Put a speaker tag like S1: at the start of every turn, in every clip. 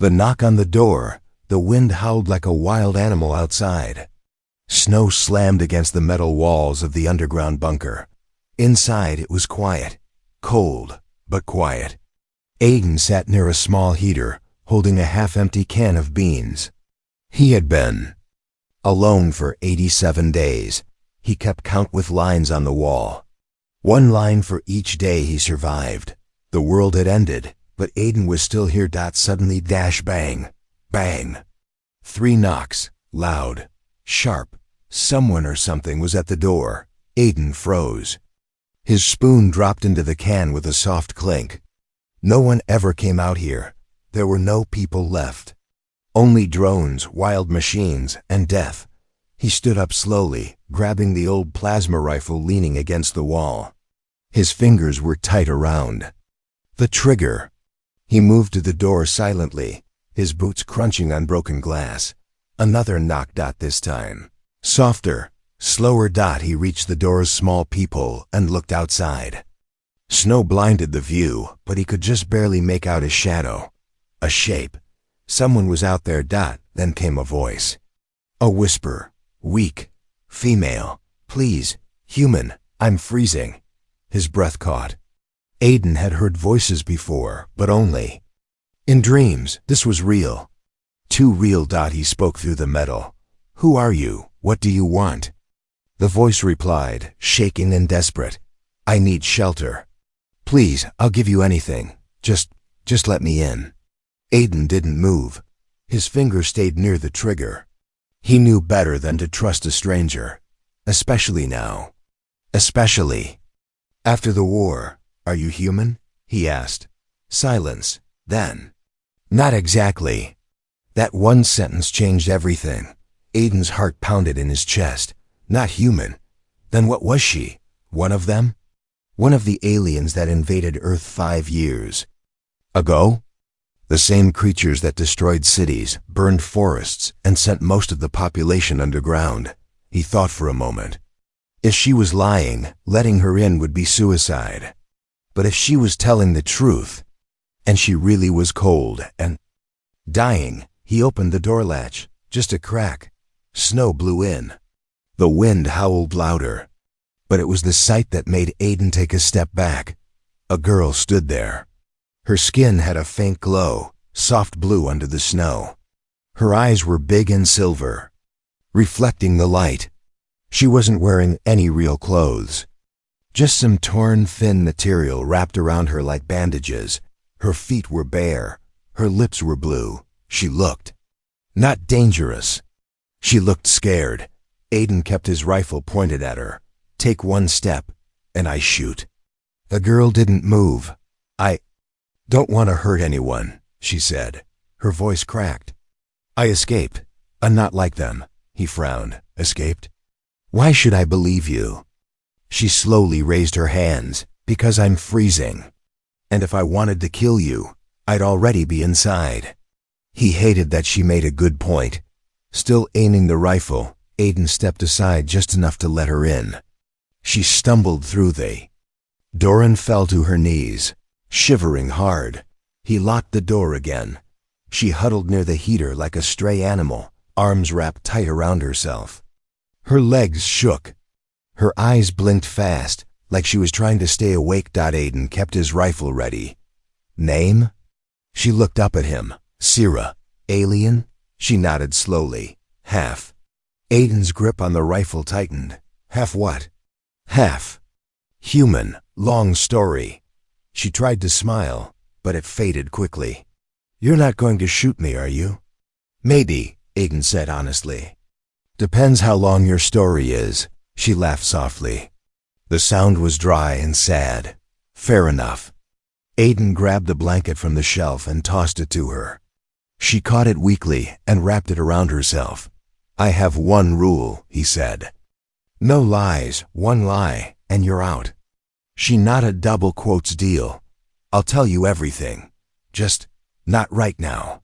S1: The knock on the door, the wind howled like a wild animal outside. Snow slammed against the metal walls of the underground bunker. Inside it was quiet, cold, but quiet. Aiden sat near a small heater, holding a half-empty can of beans. He had been alone for 87 days. He kept count with lines on the wall. One line for each day he survived. The world had ended, but Aiden was still here. Suddenly, bang, bang. 3 knocks, loud, sharp. Someone or something was at the door. Aiden froze. His spoon dropped into the can with a soft clink. No one ever came out here. There were no people left. Only drones, wild machines, and death. He stood up slowly, grabbing the old plasma rifle leaning against the wall. His fingers were tight around the trigger. He moved to the door silently, his boots crunching on broken glass. Another knock. This time. Softer, slower. He reached the door's small peephole and looked outside. Snow blinded the view, but he could just barely make out a shadow. A shape. Someone was out there. Then came a voice. A whisper. Weak. Female. Please. Human. I'm freezing. His breath caught. Aiden had heard voices before, but only in dreams. This was real. Too real. He spoke through the metal. Who are you? What do you want? The voice replied, shaking and desperate. I need shelter. Please, I'll give you anything. Just let me in. Aiden didn't move. His finger stayed near the trigger. He knew better than to trust a stranger. Especially now. Especially after the war. Are you human? He asked. Silence. Then. Not exactly. That one sentence changed everything. Aiden's heart pounded in his chest. Not human. Then what was she? One of them? One of the aliens that invaded Earth 5 years ago? The same creatures that destroyed cities, burned forests, and sent most of the population underground. He thought for a moment. If she was lying, letting her in would be suicide. But if she was telling the truth, and she really was cold and dying, he opened the door latch. Just a crack. Snow blew in. The wind howled louder. But it was the sight that made Aiden take a step back. A girl stood there. Her skin had a faint glow, soft blue under the snow. Her eyes were big and silver, reflecting the light. She wasn't wearing any real clothes. Just some torn, thin material wrapped around her like bandages. Her feet were bare. Her lips were blue. She looked not dangerous. She looked scared. Aiden kept his rifle pointed at her. Take one step, and I shoot. The girl didn't move. I don't want to hurt anyone, she said. Her voice cracked. I escaped. I'm not like them. He frowned. Escaped? Why should I believe you? She slowly raised her hands. Because I'm freezing. And if I wanted to kill you, I'd already be inside. He hated that she made a good point. Still aiming the rifle, Aiden stepped aside just enough to let her in. She stumbled through the door and fell to her knees, shivering hard. He locked the door again. She huddled near the heater like a stray animal, arms wrapped tight around herself. Her legs shook. Her eyes blinked fast, like she was trying to stay awake. Aiden kept his rifle ready. Name? She looked up at him. Sierra. Alien? She nodded slowly. Half. Aiden's grip on the rifle tightened. Half what? Half. Human. Long story. She tried to smile, but it faded quickly. You're not going to shoot me, are you? Maybe, Aiden said honestly. Depends how long your story is. She laughed softly. The sound was dry and sad. Fair enough. Aiden grabbed a blanket from the shelf and tossed it to her. She caught it weakly and wrapped it around herself. I have one rule, he said. No lies, one lie, and you're out. She nodded. Double quotes deal. I'll tell you everything. Just not right now.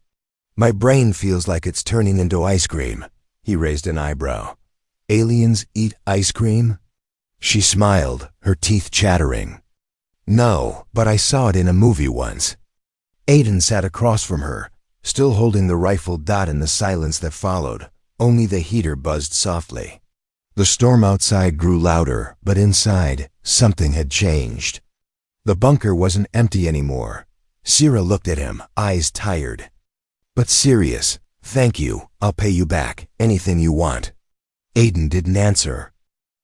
S1: My brain feels like it's turning into ice cream. He raised an eyebrow. Aliens eat ice cream? She smiled, her teeth chattering. No, but I saw it in a movie once. Aiden sat across from her, Still holding the rifle. In the silence that followed, only the heater buzzed softly. The storm outside grew louder, but inside, something had changed. The bunker wasn't empty anymore. Sierra looked at him, eyes tired, but serious. "Thank you, I'll pay you back, anything you want." Aiden didn't answer.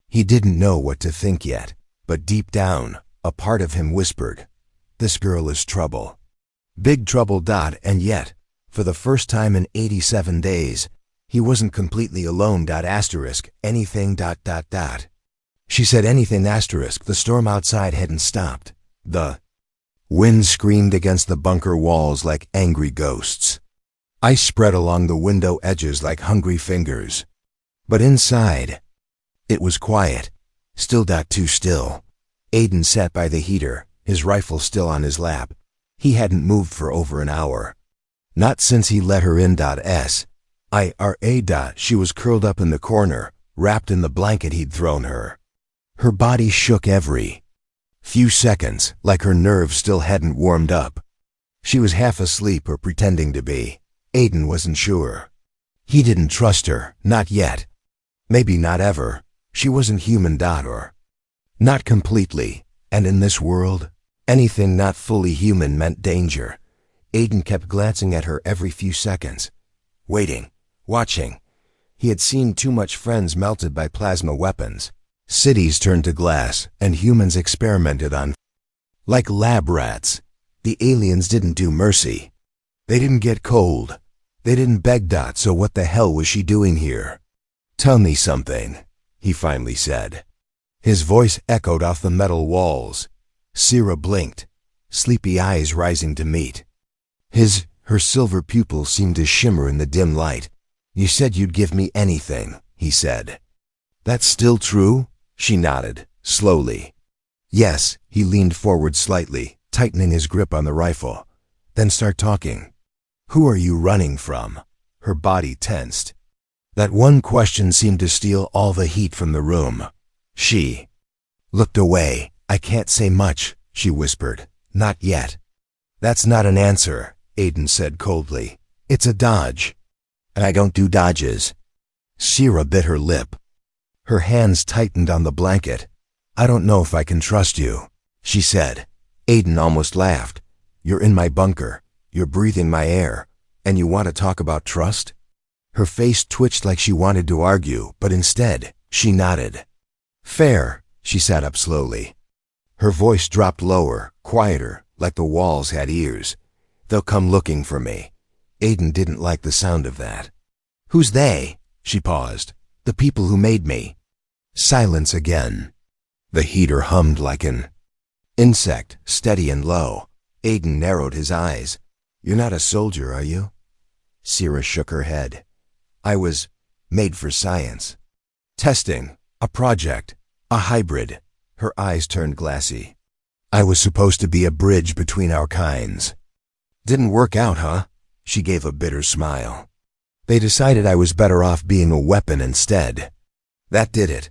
S1: He didn't know what to think yet, but deep down, a part of him whispered, "This girl is trouble. Big trouble." And yet, for the first time in 87 days, he wasn't completely alone. Anything. She said anything. The storm outside hadn't stopped. The wind screamed against the bunker walls like angry ghosts. Ice spread along the window edges like hungry fingers. But inside, it was quiet. Still. Too still. Aiden sat by the heater, his rifle still on his lap. He hadn't moved for over an hour. Not since he let her in. She was curled up in the corner, wrapped in the blanket he'd thrown her. Her body shook every few seconds, like her nerves still hadn't warmed up. She was half asleep or pretending to be. Aiden wasn't sure. He didn't trust her, not yet. Maybe not ever. She wasn't human. Or not completely. And in this world, anything not fully human meant danger. Aiden kept glancing at her every few seconds. Waiting. Watching. He had seen too much friends melted by plasma weapons. Cities turned to glass, and humans experimented on like lab rats. The aliens didn't do mercy. They didn't get cold. They didn't beg. So what the hell was she doing here? "Tell me something," he finally said. His voice echoed off the metal walls. Sierra blinked, sleepy eyes rising to meet. Her silver pupils seemed to shimmer in the dim light. "You said you'd give me anything," he said. "That's still true?" She nodded, slowly. "Yes." He leaned forward slightly, tightening his grip on the rifle. "Then start talking. Who are you running from?" Her body tensed. That one question seemed to steal all the heat from the room. She looked away. "I can't say much," she whispered. "Not yet." "That's not an answer," Aiden said coldly. "It's a dodge. And I don't do dodges." Sierra bit her lip. Her hands tightened on the blanket. "I don't know if I can trust you," she said. Aiden almost laughed. "You're in my bunker. You're breathing my air. And you want to talk about trust?" Her face twitched like she wanted to argue, but instead, she nodded. "Fair." She sat up slowly. Her voice dropped lower, quieter, like the walls had ears. "They'll come looking for me." Aiden didn't like the sound of that. "Who's they?" She paused. "The people who made me." Silence again. The heater hummed like an insect, steady and low. Aiden narrowed his eyes. "You're not a soldier, are you?" Sierra shook her head. "I was made for science. Testing. A project. A hybrid." Her eyes turned glassy. "I was supposed to be a bridge between our kinds." "Didn't work out, huh?" She gave a bitter smile. "They decided I was better off being a weapon instead. That did it."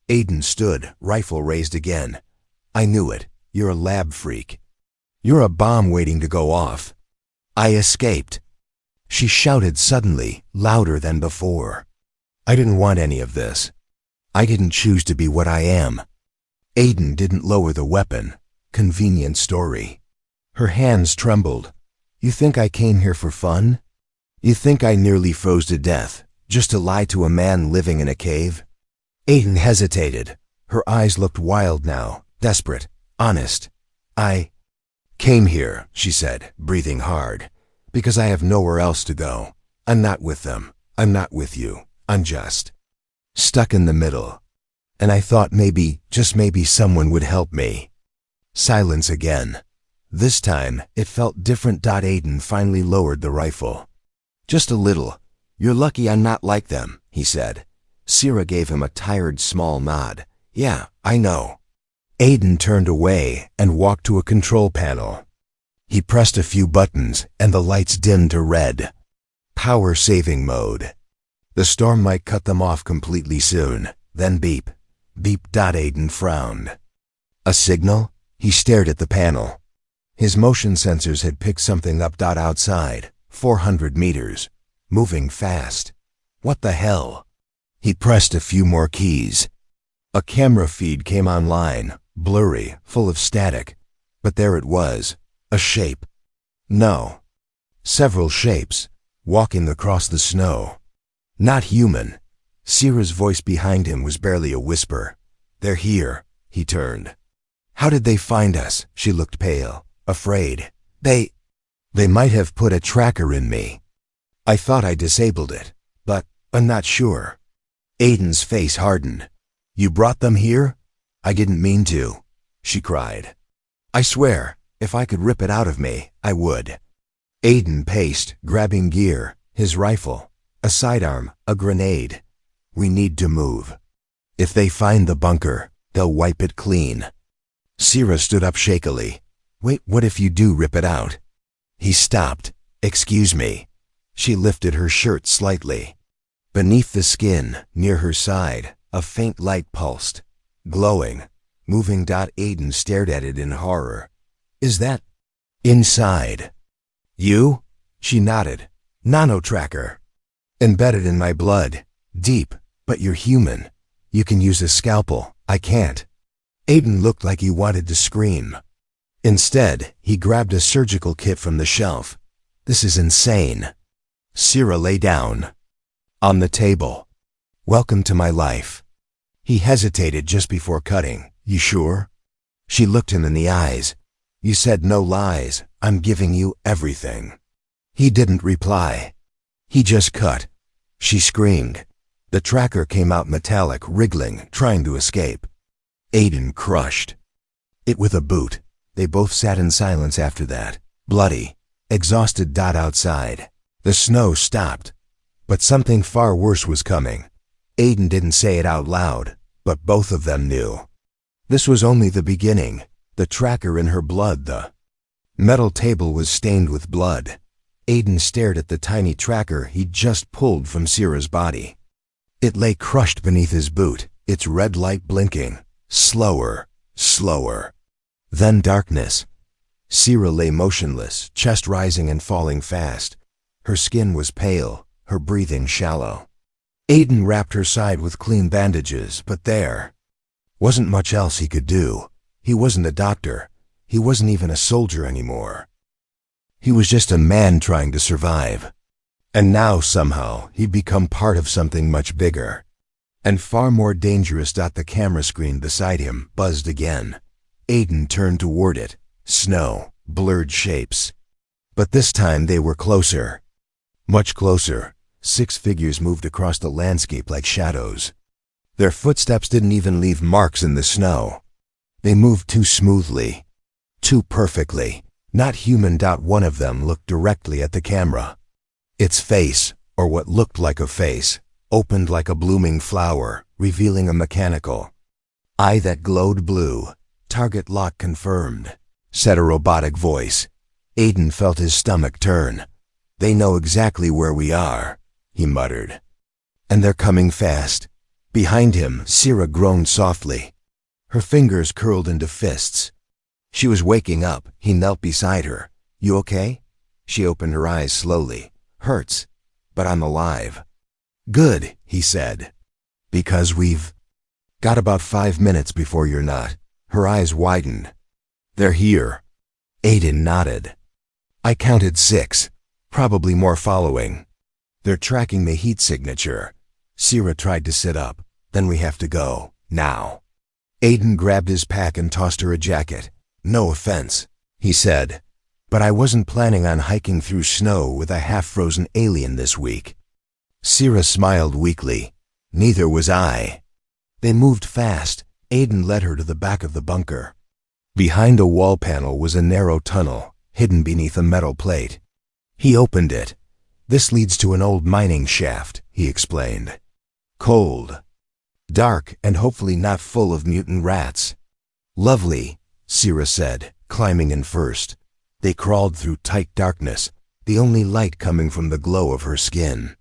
S1: Aiden stood, rifle raised again. "I knew it. You're a lab freak. You're a bomb waiting to go off." "I escaped." She shouted suddenly, louder than before. "I didn't want any of this. I didn't choose to be what I am." Aiden didn't lower the weapon. Convenient story. Her hands trembled. "You think I came here for fun? You think I nearly froze to death, just to lie to a man living in a cave?" Aiden hesitated. Her eyes looked wild now, desperate, honest. "I came here," she said, breathing hard, "because I have nowhere else to go. I'm not with them. I'm not with you. I'm just stuck in the middle. And I thought maybe, just maybe someone would help me." Silence again. This time, it felt different. Aiden finally lowered the rifle. "Just a little. You're lucky I'm not like them," he said. Sierra gave him a tired, small nod. "Yeah, I know." Aiden turned away and walked to a control panel. He pressed a few buttons, and the lights dimmed to red. Power saving mode. The storm might cut them off completely soon. Then beep. Beep. Aiden frowned. A signal? He stared at the panel. His motion sensors had picked something up. Outside, 400 meters. Moving fast. What the hell? He pressed a few more keys. A camera feed came online, blurry, full of static. But there it was. A shape. No. Several shapes, walking across the snow. Not human. Sierra's voice behind him was barely a whisper. They're here. He turned. How did they find us? She looked pale, afraid. They might have put a tracker in me. I thought I disabled it, but I'm not sure. Aiden's face hardened. You brought them here? I didn't mean to, she cried. I swear, if I could rip it out of me, I would. Aiden paced, grabbing gear, his rifle, a sidearm, a grenade. We need to move. If they find the bunker, they'll wipe it clean. Sierra stood up shakily. Wait, what if you do rip it out? He stopped. Excuse me. She lifted her shirt slightly. Beneath the skin, near her side, a faint light pulsed. Glowing, moving. Aiden stared at it in horror. Is that inside? You? She nodded. Nano-tracker. Embedded in my blood. Deep, but you're human. You can use a scalpel. I can't. Aiden looked like he wanted to scream. Instead, he grabbed a surgical kit from the shelf. This is insane. Sierra lay down. On the table. Welcome to my life. He hesitated just before cutting. You sure? She looked him in the eyes. You said no lies. I'm giving you everything. He didn't reply. He just cut. She screamed. The tracker came out metallic, wriggling, trying to escape. Aiden crushed it with a boot. They both sat in silence after that, bloody, exhausted. Outside, the snow stopped. But something far worse was coming. Aiden didn't say it out loud, but both of them knew. This was only the beginning. The tracker in her blood, the metal table was stained with blood. Aiden stared at the tiny tracker he'd just pulled from Sierra's body. It lay crushed beneath his boot, its red light blinking. Slower, slower. Then darkness. Sierra lay motionless, chest rising and falling fast. Her skin was pale, her breathing shallow. Aiden wrapped her side with clean bandages, but there wasn't much else he could do. He wasn't a doctor. He wasn't even a soldier anymore. He was just a man trying to survive. And now, somehow, he'd become part of something much bigger. And far more dangerous. The camera screen beside him buzzed again. Aiden turned toward it. Snow, blurred shapes. But this time they were closer. Much closer. 6 figures moved across the landscape like shadows. Their footsteps didn't even leave marks in the snow. They moved too smoothly. Too perfectly. Not human. One of them looked directly at the camera. Its face, or what looked like a face, opened like a blooming flower, revealing a mechanical eye that glowed blue. Target lock confirmed, said a robotic voice. Aiden felt his stomach turn. They know exactly where we are, he muttered. And they're coming fast. Behind him, Sierra groaned softly. Her fingers curled into fists. She was waking up. He knelt beside her. You okay? She opened her eyes slowly. Hurts, but I'm alive. Good, he said. Because we've got about 5 minutes before you're not. Her eyes widened. They're here. Aiden nodded. I counted 6. Probably more following. They're tracking the heat signature. Sierra tried to sit up. Then we have to go. Now. Aiden grabbed his pack and tossed her a jacket. No offense, he said. But I wasn't planning on hiking through snow with a half-frozen alien this week. Sierra smiled weakly. Neither was I. They moved fast. Aiden led her to the back of the bunker. Behind a wall panel was a narrow tunnel, hidden beneath a metal plate. He opened it. This leads to an old mining shaft, he explained. Cold. Dark and hopefully not full of mutant rats. Lovely, Sierra said, climbing in first. They crawled through tight darkness, the only light coming from the glow of her skin.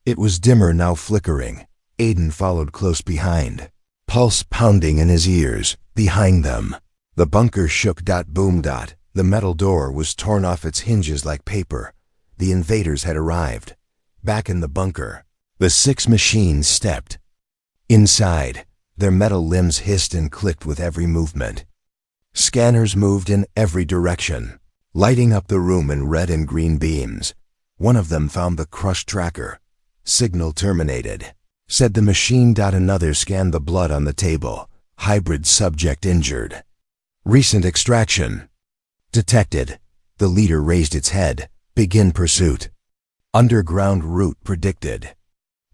S1: It was dimmer, now flickering. Aiden followed close behind, pulse pounding in his ears. Behind them, the bunker shook. Boom. The metal door was torn off its hinges like paper. The invaders had arrived. Back in the bunker, the 6 machines stepped. Inside, their metal limbs hissed and clicked with every movement. Scanners moved in every direction, lighting up the room in red and green beams. One of them found the crushed tracker. Signal terminated, said the machine. Another scanned the blood on the table. Hybrid subject injured. Recent extraction detected. The leader raised its head. Begin pursuit. Underground route predicted.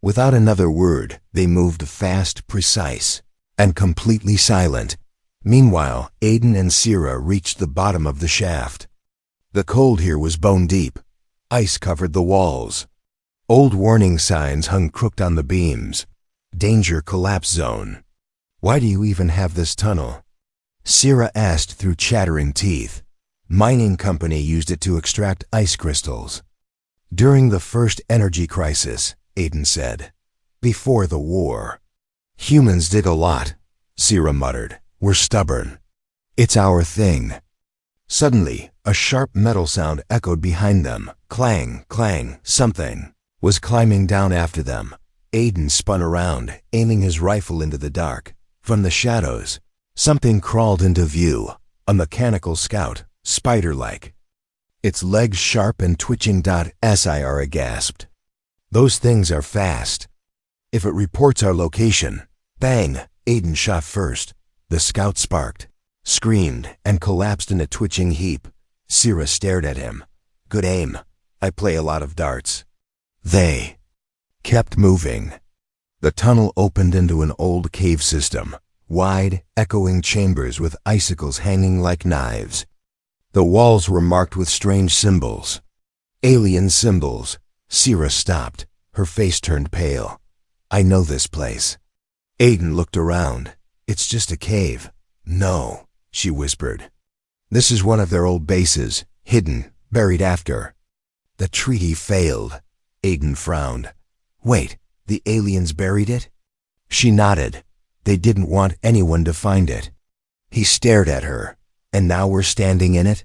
S1: Without another word, they moved fast, precise, and completely silent. Meanwhile, Aiden and Sierra reached the bottom of the shaft. The cold here was bone deep. Ice covered the walls. Old warning signs hung crooked on the beams. Danger, collapse zone. Why do you even have this tunnel? Sierra asked through chattering teeth. Mining company used it to extract ice crystals. During the first energy crisis, Aiden said. Before the war. Humans dig a lot, Sierra muttered. We're stubborn. It's our thing. Suddenly, a sharp metal sound echoed behind them. Clang, clang, something was climbing down after them. Aiden spun around, aiming his rifle into the dark. From the shadows, something crawled into view. A mechanical scout, spider-like. Its legs sharp and twitching. Sierra gasped. Those things are fast. If it reports our location. Bang! Aiden shot first. The scout sparked, screamed, and collapsed in a twitching heap. Sierra stared at him. Good aim. I play a lot of darts. They kept moving. The tunnel opened into an old cave system. Wide, echoing chambers with icicles hanging like knives. The walls were marked with strange symbols. Alien symbols. Sierra stopped. Her face turned pale. I know this place. Aiden looked around. It's just a cave. No, she whispered. This is one of their old bases, hidden, buried after. The treaty failed. Aiden frowned. Wait, the aliens buried it? She nodded. They didn't want anyone to find it. He stared at her. And now we're standing in it?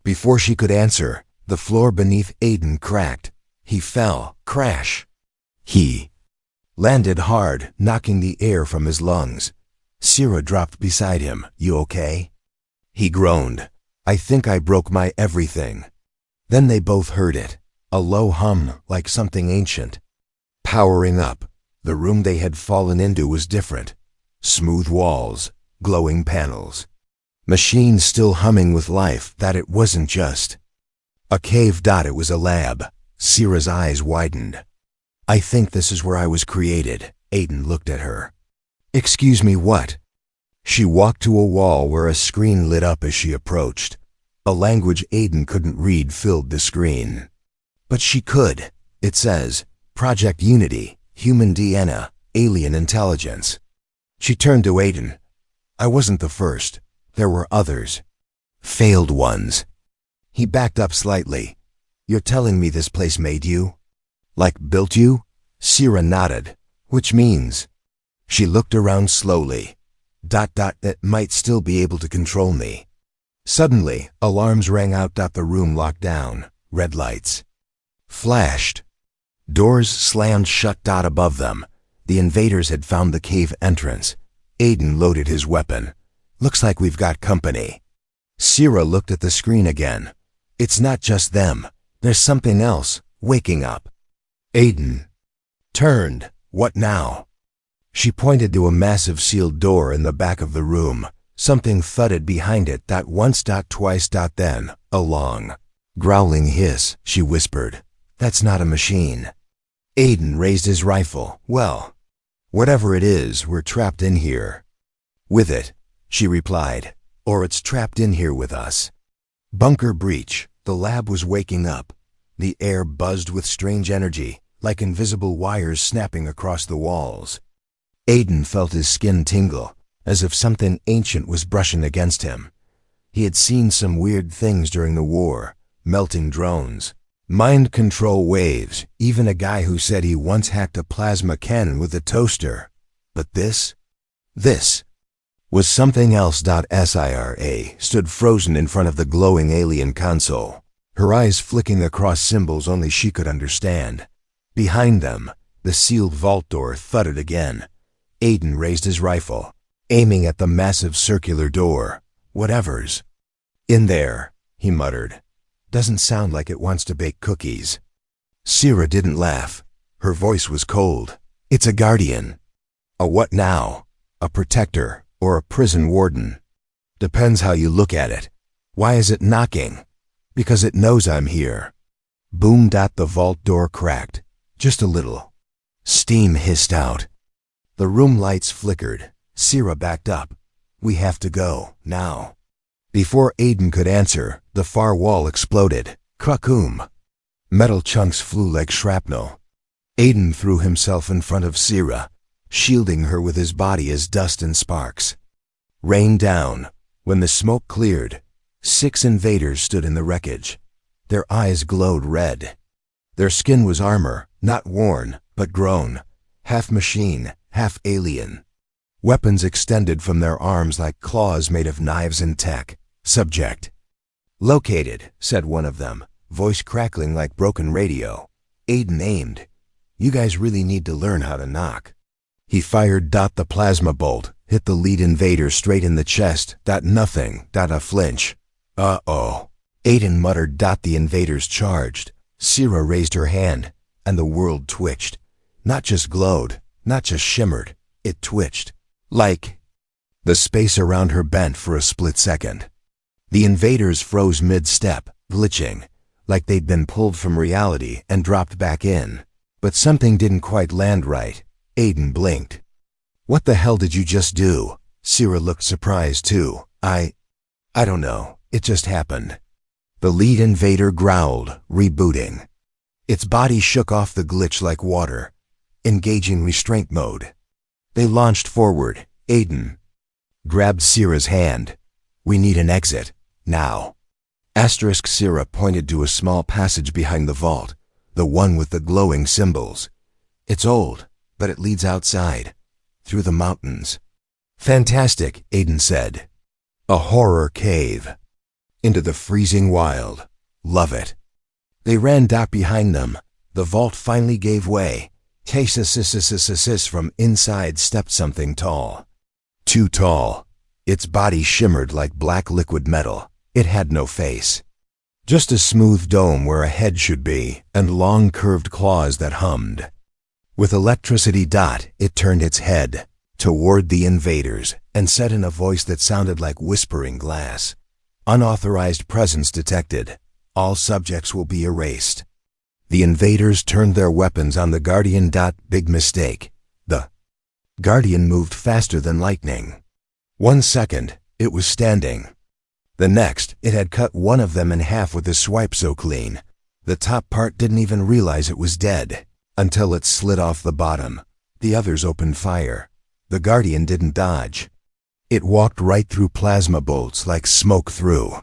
S1: Before she could answer, the floor beneath Aiden cracked. He fell. Crash. He landed hard, knocking the air from his lungs. Sierra dropped beside him. You okay? He groaned. I think I broke my everything. Then they both heard it. A low hum, like something ancient. Powering up, the room they had fallen into was different. Smooth walls, glowing panels. Machines still humming with life. That it wasn't just a cave. It was a lab. Sierra's eyes widened. I think this is where I was created. Aiden looked at her. Excuse me, what? She walked to a wall where a screen lit up as she approached. A language Aiden couldn't read filled the screen. But she could. It says, Project Unity, Human DNA, Alien Intelligence. She turned to Aiden. I wasn't the first. There were others. Failed ones. He backed up slightly. You're telling me this place made you? Like built you? Sierra nodded. Which means? She looked around slowly. That might still be able to control me. Suddenly, alarms rang out. The room locked down. Red lights flashed. Doors slammed shut. Above them, the invaders had found the cave entrance. Aiden loaded his weapon. Looks like we've got company. Sierra looked at the screen again. It's not just them. There's something else, waking up. Aiden turned. What now? She pointed to a massive sealed door in the back of the room. Something thudded behind it. Once. Twice. Then, a long, growling hiss. She whispered, That's not a machine. Aiden raised his rifle. Well, whatever it is, we're trapped in here. With it, she replied, or it's trapped in here with us. Bunker breach. The lab was waking up. The air buzzed with strange energy, like invisible wires snapping across the walls. Aiden felt his skin tingle, as if something ancient was brushing against him. He had seen some weird things during the war, melting drones, mind control waves, even a guy who said he once hacked a plasma cannon with a toaster. But this was something else. Sierra stood frozen in front of the glowing alien console. her eyes flicking across symbols only she could understand. Behind them, the sealed vault door thudded again. Aiden raised his rifle, aiming at the massive circular door. Whatever's in there, he muttered. Doesn't sound like it wants to bake cookies. Sierra didn't laugh. Her voice was cold. It's a guardian. A what now? A protector or a prison warden? Depends how you look at it. Why is it knocking? Because it knows I'm here. Boom! The vault door cracked. Just a little. Steam hissed out. The room lights flickered. Sierra backed up. We have to go, now. Before Aiden could answer, the far wall exploded. Krakoom! Metal chunks flew like shrapnel. Aiden threw himself in front of Sierra, shielding her with his body as dust and sparks. Rained down. When the smoke cleared, 6 invaders stood in the wreckage. Their eyes glowed red. Their skin was armor, not worn, but grown, half machine, half alien. Weapons extended from their arms like claws made of knives and tech. Subject. Located, said one of them, voice crackling like broken radio. Aiden aimed. You guys really need to learn how to knock. He fired. The plasma bolt hit the lead invader straight in the chest. Nothing. A flinch. Uh-oh. Aiden muttered. The invaders charged. Sierra raised her hand, and the world twitched. Not just glowed, not just shimmered. It twitched. Like. The space around her bent for a split second. The invaders froze mid-step, glitching, like they'd been pulled from reality and dropped back in. But something didn't quite land right. Aiden blinked. What the hell did you just do? Sierra looked surprised too. I don't know. It just happened. The lead invader growled, rebooting. Its body shook off the glitch like water, engaging restraint mode. They launched forward. Aiden grabbed Sierra's hand. We need an exit. Now. Sierra pointed to a small passage behind the vault, the one with the glowing symbols. It's old, but it leads outside, through the mountains. Fantastic, Aiden said. A horror cave. Into the freezing wild. Love it. They ran behind them. The vault finally gave way. From inside stepped something tall. Too tall. Its body shimmered like black liquid metal. It had no face. Just a smooth dome where a head should be, and long curved claws that hummed. With electricity, it turned its head toward the invaders and said in a voice that sounded like whispering glass. Unauthorized presence detected. All subjects will be erased. The invaders turned their weapons on the Guardian. Big mistake. The Guardian moved faster than lightning. 1 second, it was standing. The next, it had cut one of them in half with a swipe so clean. The top part didn't even realize it was dead, until it slid off the bottom. The others opened fire. The Guardian didn't dodge. It walked right through plasma bolts like smoke through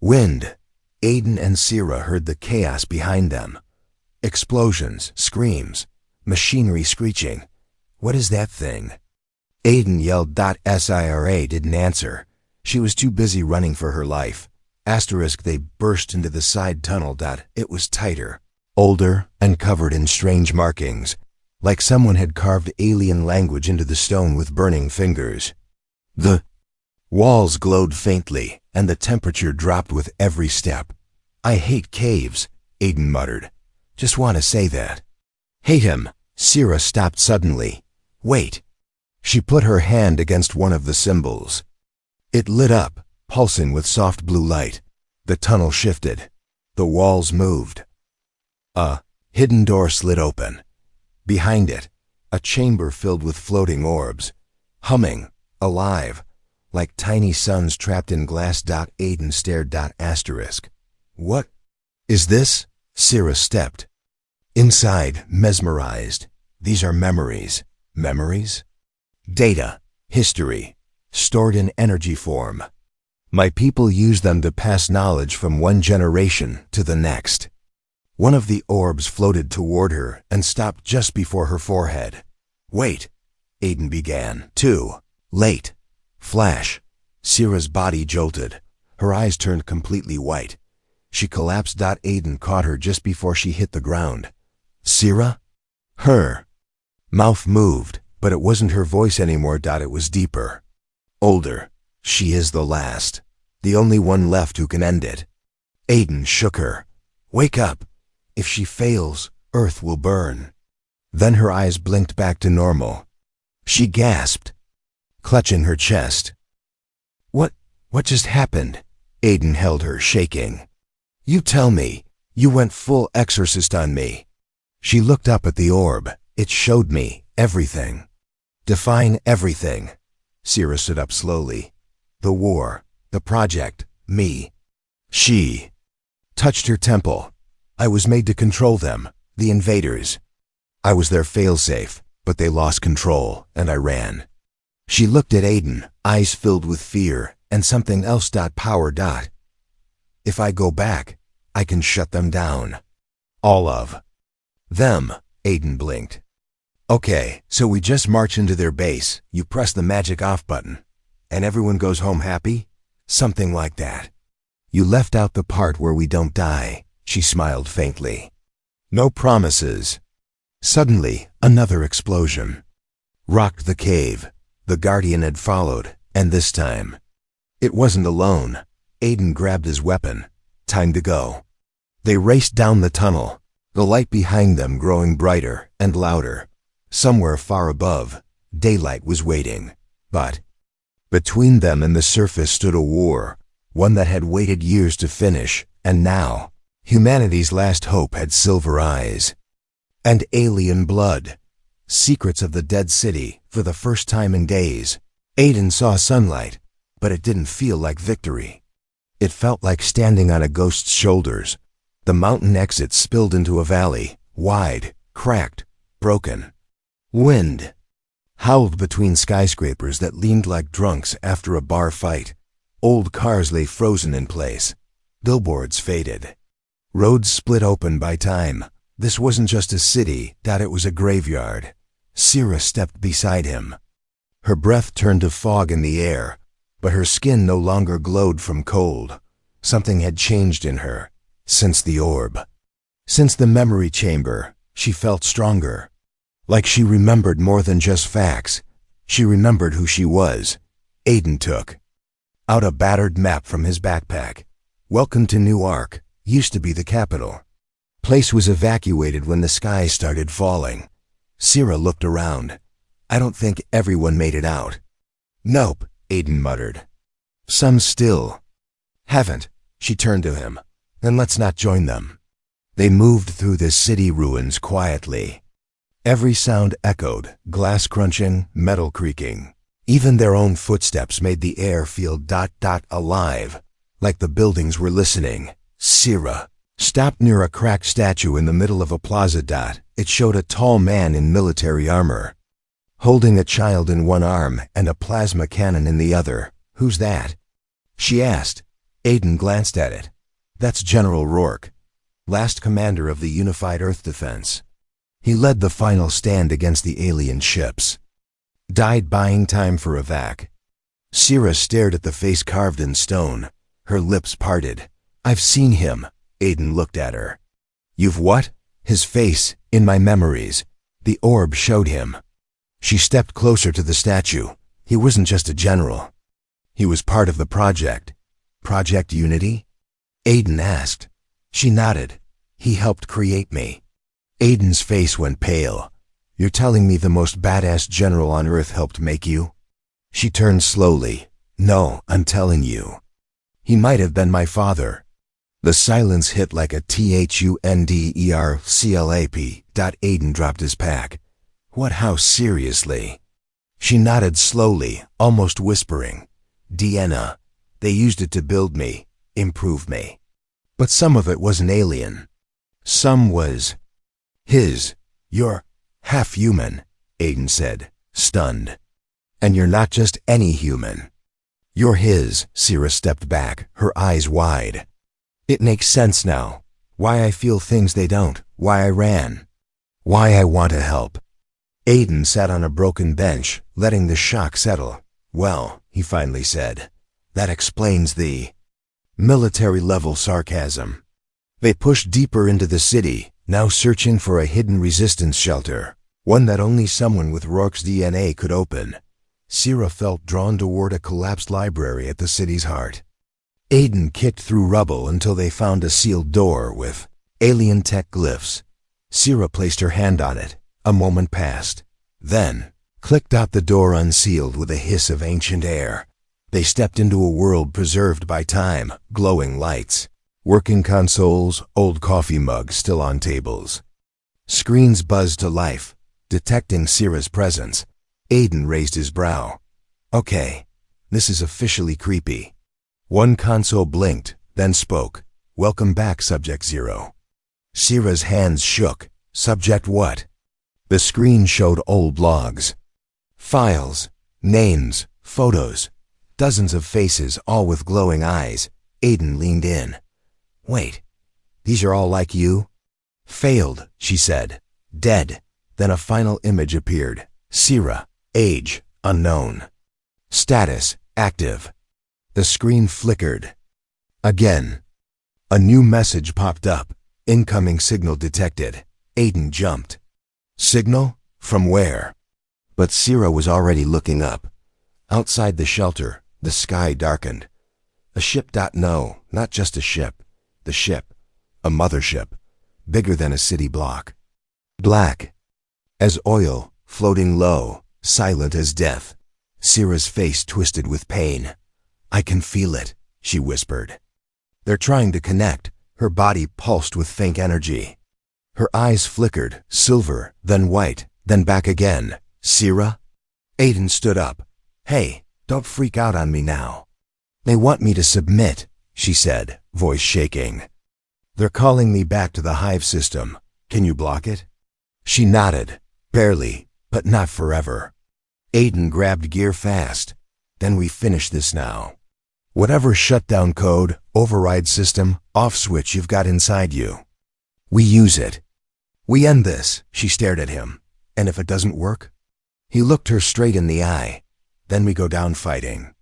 S1: wind. Aiden and Sierra heard the chaos behind them. Explosions, screams, machinery screeching. What is that thing? Aiden yelled. Sierra didn't answer. She was too busy running for her life. They burst into the side tunnel. It was tighter, older, and covered in strange markings, like someone had carved alien language into the stone with burning fingers. The walls glowed faintly, and the temperature dropped with every step. I hate caves, Aiden muttered. Just want to say that. Hate him. Sierra stopped suddenly. Wait. She put her hand against one of the symbols. It lit up, pulsing with soft blue light. The tunnel shifted. The walls moved. A hidden door slid open. Behind it, a chamber filled with floating orbs, humming, alive, like tiny suns trapped in glass. Aiden stared. What is this? Sierra stepped. Inside, mesmerized. These are memories. Memories? Data. History. Stored in energy form. My people use them to pass knowledge from one generation to the next. One of the orbs floated toward her and stopped just before her forehead. Wait, Aiden began. Too late. Flash. Sierra's body jolted. Her eyes turned completely white. She collapsed. Aiden caught her just before she hit the ground. Sira? Her mouth moved, but it wasn't her voice anymore. It was deeper. Older. She is the last. The only one left who can end it. Aiden shook her. Wake up. If she fails, Earth will burn. Then her eyes blinked back to normal. She gasped, clutching her chest. What just happened? Aiden held her, shaking. You tell me. You went full exorcist on me. She looked up at the orb. It showed me everything. Define everything. Sira stood up slowly. The war, the project, me. She touched her temple. I was made to control them, the invaders. I was their failsafe, but they lost control, and I ran. She looked at Aiden, eyes filled with fear, and something else. Power. If I go back, I can shut them down. All of them. Aiden blinked. Okay, so we just march into their base, you press the magic off button, and everyone goes home happy? Something like that. You left out the part where we don't die. She smiled faintly. No promises. Suddenly, another explosion rocked the cave. The Guardian had followed, and this time, it wasn't alone. Aiden grabbed his weapon. Time to go. They raced down the tunnel, the light behind them growing brighter and louder. Somewhere far above, daylight was waiting. But between them and the surface stood a war, one that had waited years to finish, and now, humanity's last hope had silver eyes. And alien blood. Secrets of the dead city, for the first time in days. Aiden saw sunlight, but it didn't feel like victory. It felt like standing on a ghost's shoulders. The mountain exit spilled into a valley, wide, cracked, broken. Wind howled between skyscrapers that leaned like drunks after a bar fight. Old cars lay frozen in place. Billboards faded. Roads split open by time. This wasn't just a city, it was a graveyard. Sira stepped beside him. Her breath turned to fog in the air, but her skin no longer glowed from cold. Something had changed in her. Since the orb. Since the memory chamber, she felt stronger. Like she remembered more than just facts. She remembered who she was. Aiden took out a battered map from his backpack. Welcome to New Ark, used to be the capital. Place was evacuated when the sky started falling. Sira looked around. I don't think everyone made it out. Nope, Aiden muttered. Some still haven't. She turned to him. Then let's not join them. They moved through the city ruins quietly. Every sound echoed, glass crunching, metal creaking. Even their own footsteps made the air feel alive, like the buildings were listening. Sira stopped near a cracked statue in the middle of a plaza. It showed a tall man in military armor, holding a child in one arm and a plasma cannon in the other. Who's that? She asked. Aiden glanced at it. That's General Rourke, last commander of the Unified Earth Defense. He led the final stand against the alien ships. Died buying time for evac. Sira stared at the face carved in stone. Her lips parted. I've seen him. Aiden looked at her. You've what? His face, in my memories. The orb showed him. She stepped closer to the statue. He wasn't just a general. He was part of the project. Project Unity? Aiden asked. She nodded. He helped create me. Aiden's face went pale. You're telling me the most badass general on Earth helped make you? She turned slowly. No, I'm telling you. He might have been my father. The silence hit like a thunderclap. Aiden dropped his pack. What? How seriously? She nodded slowly, almost whispering. Deanna. They used it to build me, improve me. But some of it wasn't alien. Some was his. You're half human, Aiden said, stunned. And you're not just any human. You're his. Sira stepped back, her eyes wide. It makes sense now. Why I feel things they don't. Why I ran. Why I want to help. Aiden sat on a broken bench, letting the shock settle. Well, he finally said, that explains the military-level sarcasm. They pushed deeper into the city, now searching for a hidden resistance shelter, one that only someone with Rourke's DNA could open. Sierra felt drawn toward a collapsed library at the city's heart. Aiden kicked through rubble until they found a sealed door with alien tech glyphs. Sierra placed her hand on it. A moment passed. Then, clicked out the door unsealed with a hiss of ancient air. They stepped into a world preserved by time, glowing lights, working consoles, old coffee mugs still on tables. Screens buzzed to life, detecting Sierra's presence. Aiden raised his brow. Okay, this is officially creepy. One console blinked, then spoke. Welcome back, Subject Zero. Sierra's hands shook. Subject what? The screen showed old logs. Files, names, photos, dozens of faces, all with glowing eyes. Aiden leaned in. Wait, these are all like you? Failed, she said. Dead. Then a final image appeared. Sierra, age, unknown. Status, active. The screen flickered. Again. A new message popped up. Incoming signal detected. Aiden jumped. Signal? From where? But Sierra was already looking up. Outside the shelter, the sky darkened. A ship. No, not just a ship. The ship. A mothership. Bigger than a city block. Black as oil, floating low, silent as death. Sierra's face twisted with pain. I can feel it, she whispered. They're trying to connect. Her body pulsed with faint energy. Her eyes flickered, silver, then white, then back again. Sierra? Aiden stood up. Hey, don't freak out on me now. They want me to submit, she said, voice shaking. They're calling me back to the hive system. Can you block it? She nodded. Barely, but not forever. Aiden grabbed gear fast. Then we finish this now. Whatever shutdown code, override system, off switch you've got inside you. We use it. We end this, she stared at him. And if it doesn't work? He looked her straight in the eye. Then we go down fighting.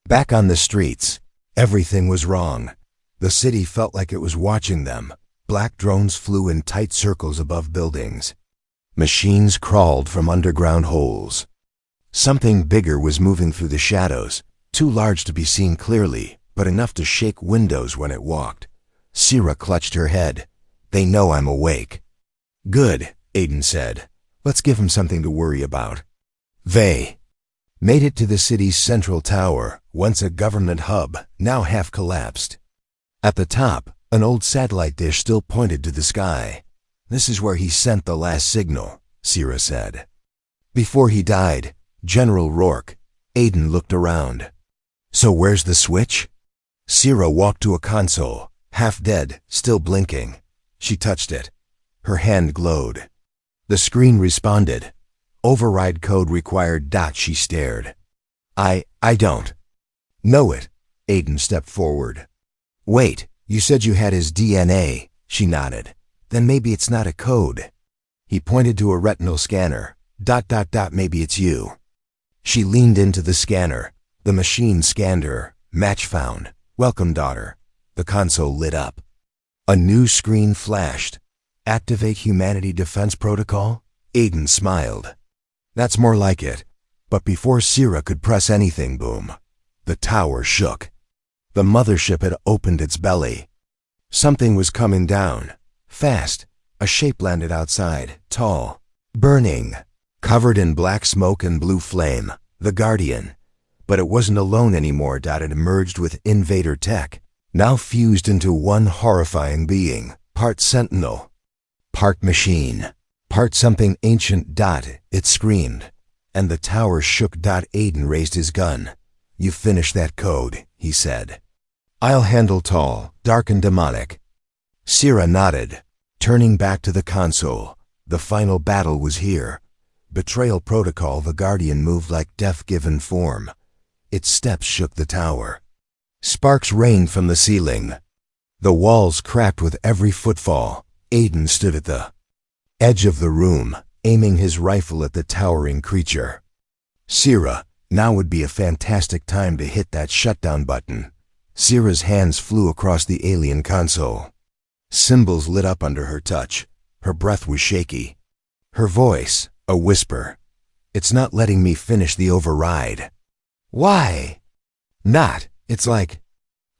S1: Back on the streets, everything was wrong. The city felt like it was watching them. Black drones flew in tight circles above buildings. Machines crawled from underground holes. Something bigger was moving through the shadows, too large to be seen clearly, but enough to shake windows when it walked. Sierra clutched her head. They know I'm awake. Good, Aiden said. Let's give him something to worry about. They made it to the city's central tower, once a government hub, now half collapsed. At the top, an old satellite dish still pointed to the sky. This is where he sent the last signal, Sierra said. Before he died, General Rourke. Aiden looked around. So where's the switch? Sierra walked to a console, half dead, still blinking. She touched it. Her hand glowed. The screen responded. Override code required. She stared. I don't know it. Aiden stepped forward. Wait, you said you had his DNA. She nodded. Then maybe it's not a code. He pointed to a retinal scanner. Maybe it's you. She leaned into the scanner. The machine scanned her. Match found. Welcome, daughter. The console lit up. A new screen flashed. Activate Humanity Defense Protocol? Aiden smiled. That's more like it. But before Sierra could press anything, boom. The tower shook. The mothership had opened its belly. Something was coming down. Fast. A shape landed outside, tall, burning, covered in black smoke and blue flame. The Guardian. But it wasn't alone anymore. It had emerged with invader tech, now fused into one horrifying being, part sentinel, part machine, part something ancient. It screamed, and the tower shook. Aiden raised his gun. You finished that code, he said. I'll handle tall, dark and demonic. Sierra nodded, turning back to the console. The final battle was here. Betrayal protocol. The Guardian moved like death given form. Its steps shook the tower. Sparks rained from the ceiling. The walls cracked with every footfall. Aiden stood at the edge of the room, aiming his rifle at the towering creature. Sierra, now would be a fantastic time to hit that shutdown button. Sierra's hands flew across the alien console. Symbols lit up under her touch. Her breath was shaky. Her voice, a whisper. It's not letting me finish the override. Why? Not. It's like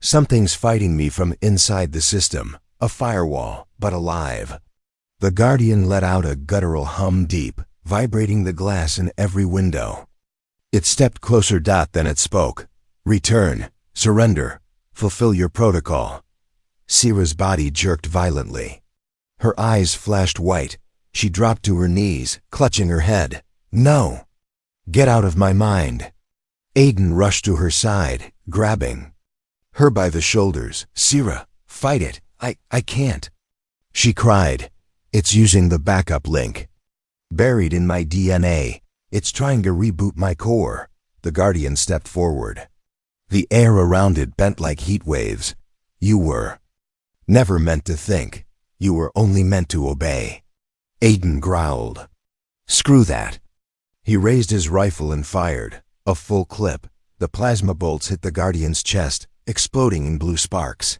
S1: something's fighting me from inside the system. A firewall, but alive. The Guardian let out a guttural hum deep, vibrating the glass in every window. It stepped closer. Then it spoke. Return. Surrender. Fulfill your protocol. Sira's body jerked violently. Her eyes flashed white. She dropped to her knees, clutching her head. No. Get out of my mind. Aiden rushed to her side, grabbing her by the shoulders. Sira, fight it. I can't. She cried. It's using the backup link. Buried in my DNA. It's trying to reboot my core. The Guardian stepped forward. The air around it bent like heat waves. You were never meant to think. You were only meant to obey. Aiden growled. Screw that. He raised his rifle and fired. A full clip. The plasma bolts hit the Guardian's chest, exploding in blue sparks.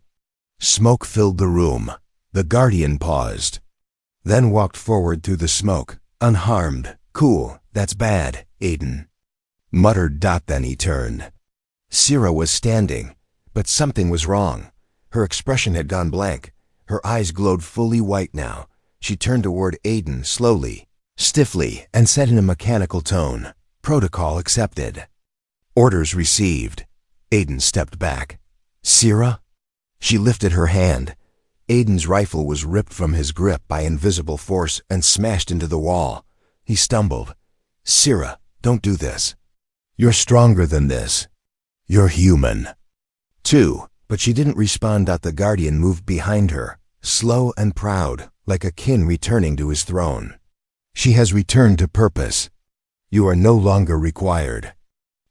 S1: Smoke filled the room. The Guardian paused, then walked forward through the smoke, unharmed. Cool, that's bad, Aiden muttered. Then he turned. Sira was standing, but something was wrong. Her expression had gone blank. Her eyes glowed fully white now. She turned toward Aiden slowly, stiffly, and said in a mechanical tone, Protocol accepted. Orders received. Aiden stepped back. Sira? She lifted her hand. Aiden's rifle was ripped from his grip by invisible force and smashed into the wall. He stumbled. Sira, don't do this. You're stronger than this. You're human. Too. But she didn't respond. The Guardian moved behind her, slow and proud, like a king returning to his throne. She has returned to purpose. You are no longer required.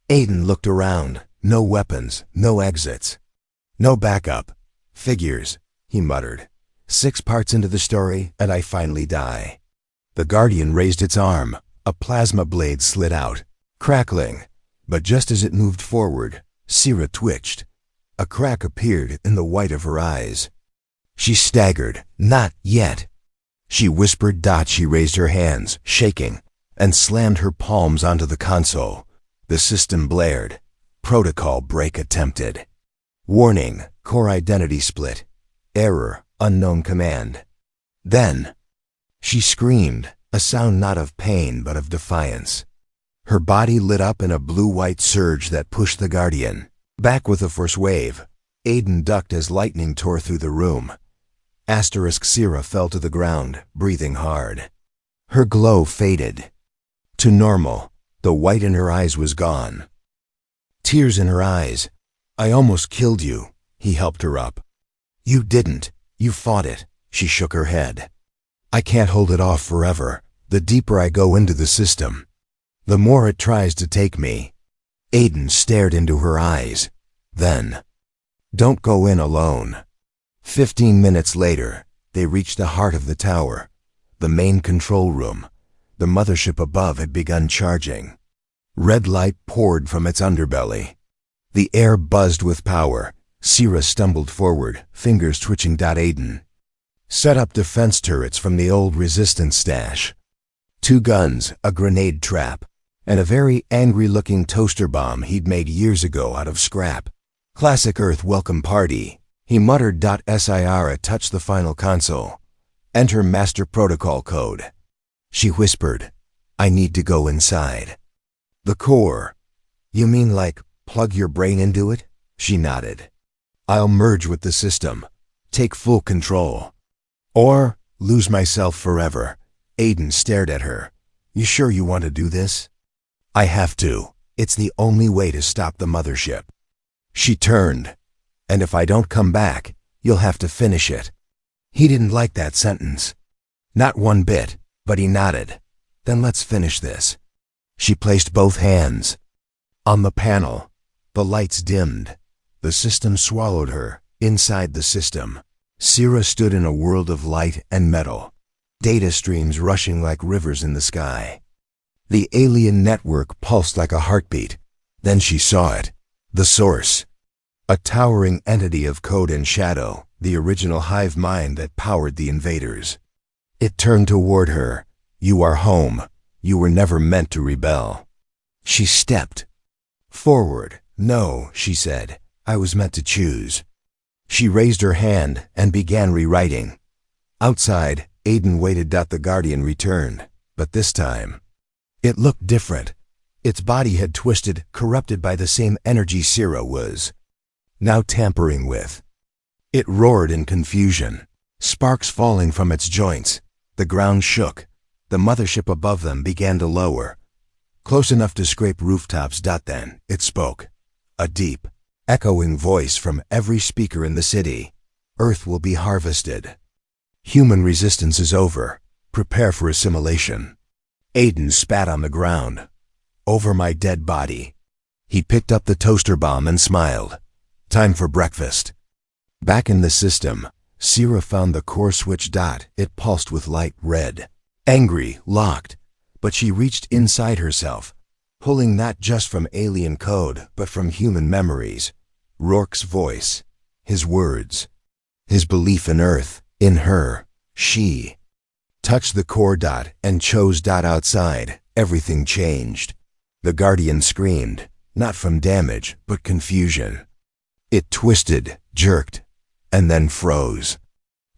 S1: Aiden looked around. No weapons, no exits, no backup. Figures, he muttered. 6 parts into the story, and I finally die. The Guardian raised its arm. A plasma blade slid out, crackling. But just as it moved forward, Sira twitched. A crack appeared in the white of her eyes. She staggered. Not yet. She whispered. She raised her hands, shaking, and slammed her palms onto the console. The system blared. Protocol break attempted. Warning, core identity split. Error, unknown command. Then, she screamed, a sound not of pain but of defiance. Her body lit up in a blue-white surge that pushed the Guardian back with a force wave. Aiden ducked as lightning tore through the room. Sira fell to the ground, breathing hard. Her glow faded to normal. The white in her eyes was gone. Tears in her eyes. I almost killed you. He helped her up. You didn't. You fought it. She shook her head. I can't hold it off forever. The deeper I go into the system, the more it tries to take me. Aiden stared into her eyes. Then, don't go in alone. 15 minutes later, they reached the heart of the tower, the main control room. The mothership above had begun charging. Red light poured from its underbelly. The air buzzed with power. Sira stumbled forward, fingers twitching. Aiden set up defense turrets from the old resistance stash. 2 guns, a grenade trap, and a very angry-looking toaster bomb he'd made years ago out of scrap. Classic Earth welcome party, he muttered. Sira touched the final console. Enter master protocol code. She whispered, I need to go inside. The core. You mean like plug your brain into it? She nodded. I'll merge with the system, take full control. Or lose myself forever. Aiden stared at her. You sure you want to do this? I have to. It's the only way to stop the mothership. She turned. And if I don't come back, you'll have to finish it. He didn't like that sentence. Not one bit, but he nodded. Then let's finish this. She placed both hands on the panel. The lights dimmed. The system swallowed her. Inside the system, Sira stood in a world of light and metal. Data streams rushing like rivers in the sky. The alien network pulsed like a heartbeat. Then she saw it. The source. A towering entity of code and shadow, the original hive mind that powered the invaders. It turned toward her. "You are home. You were never meant to rebel." She stepped forward. "No," she said, "I was meant to choose." She raised her hand and began rewriting. Outside, Aiden waited. The Guardian returned, but this time, it looked different. Its body had twisted, corrupted by the same energy Sira was now tampering with. It roared in confusion, sparks falling from its joints. The ground shook. The mothership above them began to lower, close enough to scrape rooftops. Then it spoke, a deep, echoing voice from every speaker in the city. "Earth will be harvested. Human resistance is over. Prepare for assimilation." Aiden spat on the ground. "Over my dead body." He picked up the toaster bomb and smiled. "Time for breakfast." Back in the system, Sira found the core switch. It pulsed with light red. Angry, locked, but she reached inside herself, pulling not just from alien code, but from human memories. Rourke's voice, his words, his belief in Earth, in her. She touched the core. And chose. Outside, everything changed. The Guardian screamed, not from damage, but confusion. It twisted, jerked, and then froze.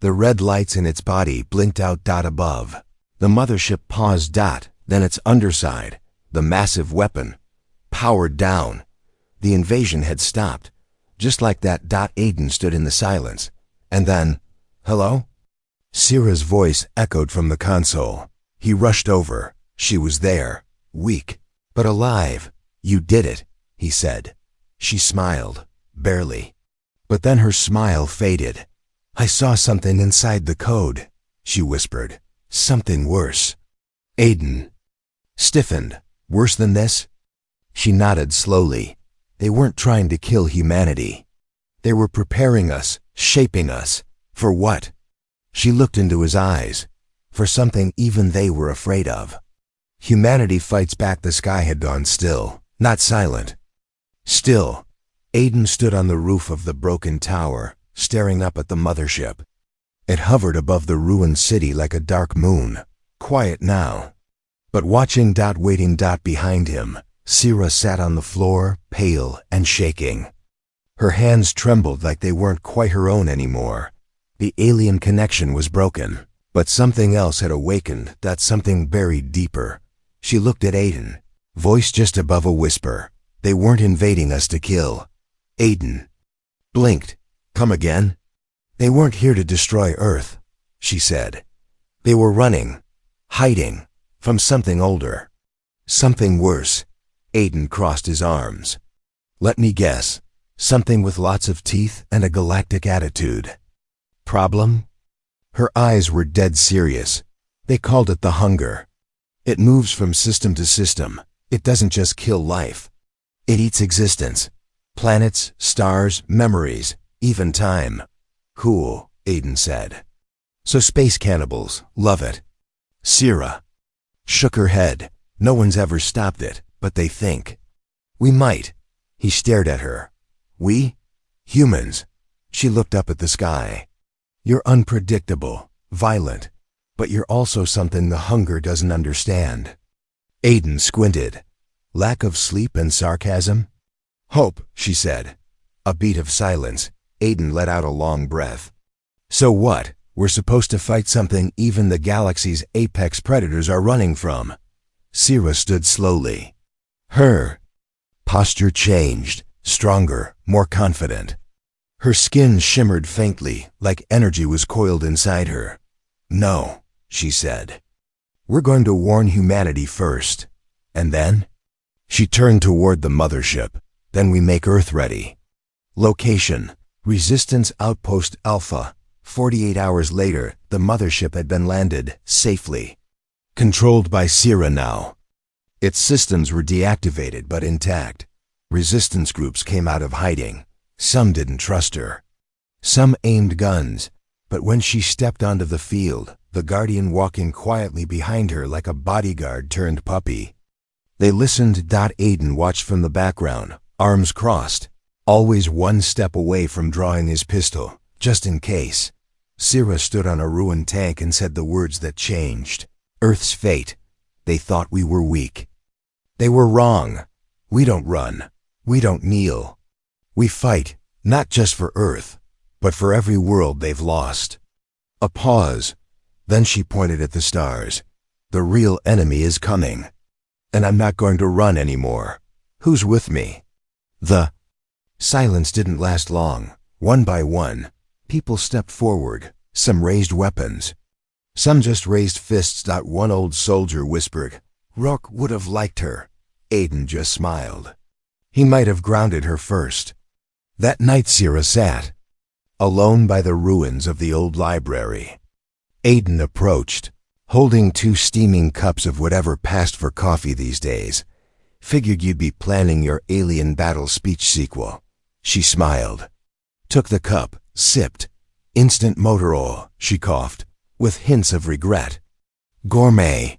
S1: The red lights in its body blinked out. Above, the mothership paused. Then its underside, the massive weapon, powered down. The invasion had stopped, just like that. Aiden stood in the silence, and then, "Hello?" Sira's voice echoed from the console. He rushed over. She was there, weak, but alive. "You did it," he said. She smiled, barely. But then her smile faded. "I saw something inside the code," she whispered. "Something worse." Aiden stiffened. "Worse than this?" She nodded slowly. "They weren't trying to kill humanity. They were preparing us, shaping us. For what?" She looked into his eyes. For something even they were afraid of. Humanity fights back. The sky had gone still, not silent. Still. Aiden stood on the roof of the broken tower, staring up at the mothership. It hovered above the ruined city like a dark moon, quiet now. But watching. Waiting. Behind him, Sira sat on the floor, pale and shaking. Her hands trembled like they weren't quite her own anymore. The alien connection was broken, but something else had awakened. Something buried deeper. She looked at Aiden, voice just above a whisper. "They weren't invading us to kill." Aiden blinked. "Come again?" "They weren't here to destroy Earth," she said. "They were running, hiding, from something older. Something worse." Aiden crossed his arms. "Let me guess. Something with lots of teeth and a galactic attitude. Problem?" Her eyes were dead serious. "They called it the hunger. It moves from system to system. It doesn't just kill life. It eats existence. Planets, stars, memories, even time." "Cool," Aiden said. "So space cannibals love it." Sira shook her head. "No one's ever stopped it, but they think we might." He stared at her. "We? Humans?" She looked up at the sky. "You're unpredictable, violent, but you're also something the hunger doesn't understand." Aiden squinted. "Lack of sleep and sarcasm?" "Hope," she said. A beat of silence. Aiden let out a long breath. "So what? We're supposed to fight something even the galaxy's apex predators are running from." Sira stood slowly. Her posture changed, stronger, more confident. Her skin shimmered faintly, like energy was coiled inside her. "No," she said. "We're going to warn humanity first. And then?" She turned toward the mothership. "Then we make Earth ready. Location: Resistance Outpost Alpha." 48 hours later, the mothership had been landed, safely. Controlled by Sira now. Its systems were deactivated but intact. Resistance groups came out of hiding. Some didn't trust her. Some aimed guns, but when she stepped onto the field, the Guardian walking quietly behind her like a bodyguard turned puppy. They listened. Aiden watched from the background, arms crossed, always one step away from drawing his pistol. just in case. Sira stood on a ruined tank and said the words that changed Earth's fate. They thought we were weak. They were wrong. We don't run. We don't kneel. We fight, not just for Earth, but for every world they've lost. A pause. Then she pointed at the stars. The real enemy is coming. And I'm not going to run anymore. Who's with me? The silence didn't last long. One by one, people stepped forward. Some raised weapons. Some just raised fists. One old soldier whispered, "Rourke would have liked her." Aiden just smiled. He might have grounded her first. That night Sira sat, alone by the ruins of the old library. Aiden approached, holding 2 steaming cups of whatever passed for coffee these days. "Figured you'd be planning your alien battle speech sequel." She smiled, took the cup, sipped. "Instant motor oil," she coughed, with hints of regret. "Gourmet,"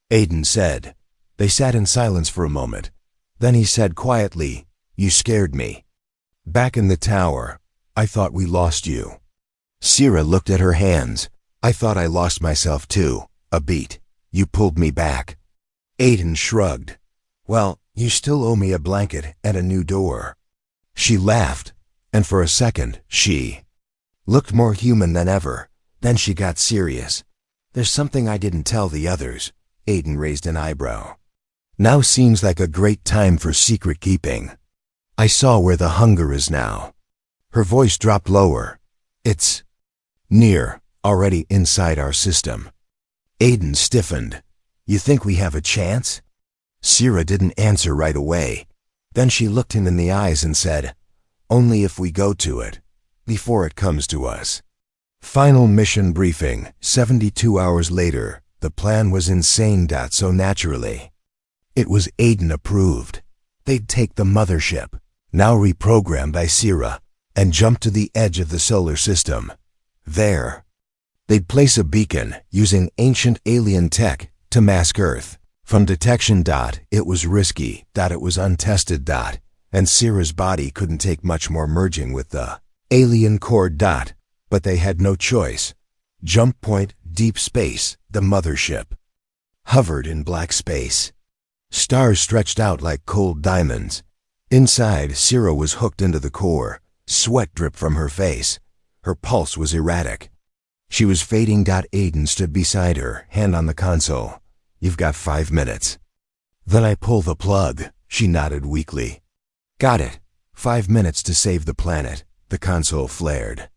S1: Aiden said. They sat in silence for a moment. Then he said quietly, "You scared me. Back in the tower, I thought we lost you." Sira looked at her hands. "I thought I lost myself too. A beat. You pulled me back." Aiden shrugged. "Well, you still owe me a blanket and a new door." She laughed, and for a second, she looked more human than ever. Then she got serious. "There's something I didn't tell the others." Aiden raised an eyebrow. "Now seems like a great time for secret keeping. I saw where the hunger is now." Her voice dropped lower. "It's near, already inside our system." Aiden stiffened. "You think we have a chance?" Sira didn't answer right away. Then she looked him in the eyes and said, "Only if we go to it, before it comes to us." Final mission briefing. 72 hours later. The plan was insane. So naturally. It was Aiden approved. They'd take the mothership, now reprogrammed by Sira, and jump to the edge of the solar system. There, they'd place a beacon using ancient alien tech to mask Earth. From detection. It was risky. It was untested. And Sira's body couldn't take much more merging with the alien core. But they had no choice. Jump point, deep space, the mothership hovered in black space. Stars stretched out like cold diamonds. Inside, Sira was hooked into the core. Sweat dripped from her face. Her pulse was erratic. She was fading. Aiden stood beside her, hand on the console. "You've got 5 minutes." "Then I pull the plug," she nodded weakly. "Got it. 5 minutes to save the planet." The console flared.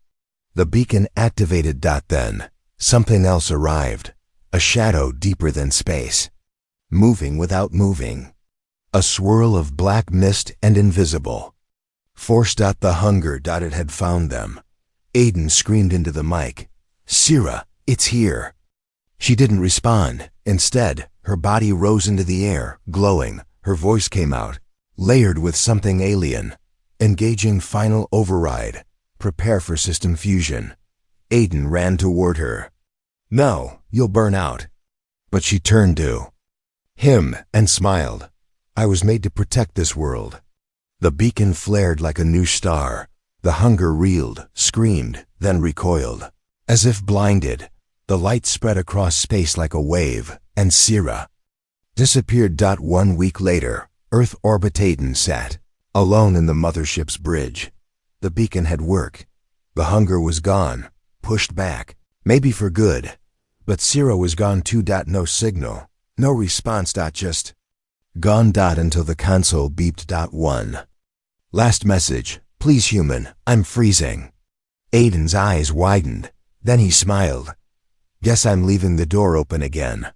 S1: The beacon activated. Then, something else arrived. A shadow deeper than space. Moving without moving. A swirl of black mist and invisible. Force. The hunger. It had found them. Aiden screamed into the mic, "Sira, it's here." She didn't respond. Instead, her body rose into the air, glowing. Her voice came out, layered with something alien. "Engaging final override. Prepare for system fusion." Aiden ran toward her. "No, you'll burn out." But she turned to him and smiled. "I was made to protect this world." The beacon flared like a new star. The hunger reeled, screamed, then recoiled. As if blinded, the light spread across space like a wave, and Sira disappeared. 1 week later, Earth orbit. Aiden sat, alone in the mothership's bridge. The beacon had worked. The hunger was gone, pushed back, maybe for good. But Sira was gone too. No signal, no response. Just gone. Until the console beeped. 1. Last message. "Please human, I'm freezing." Aiden's eyes widened. Then he smiled. "Guess I'm leaving the door open again."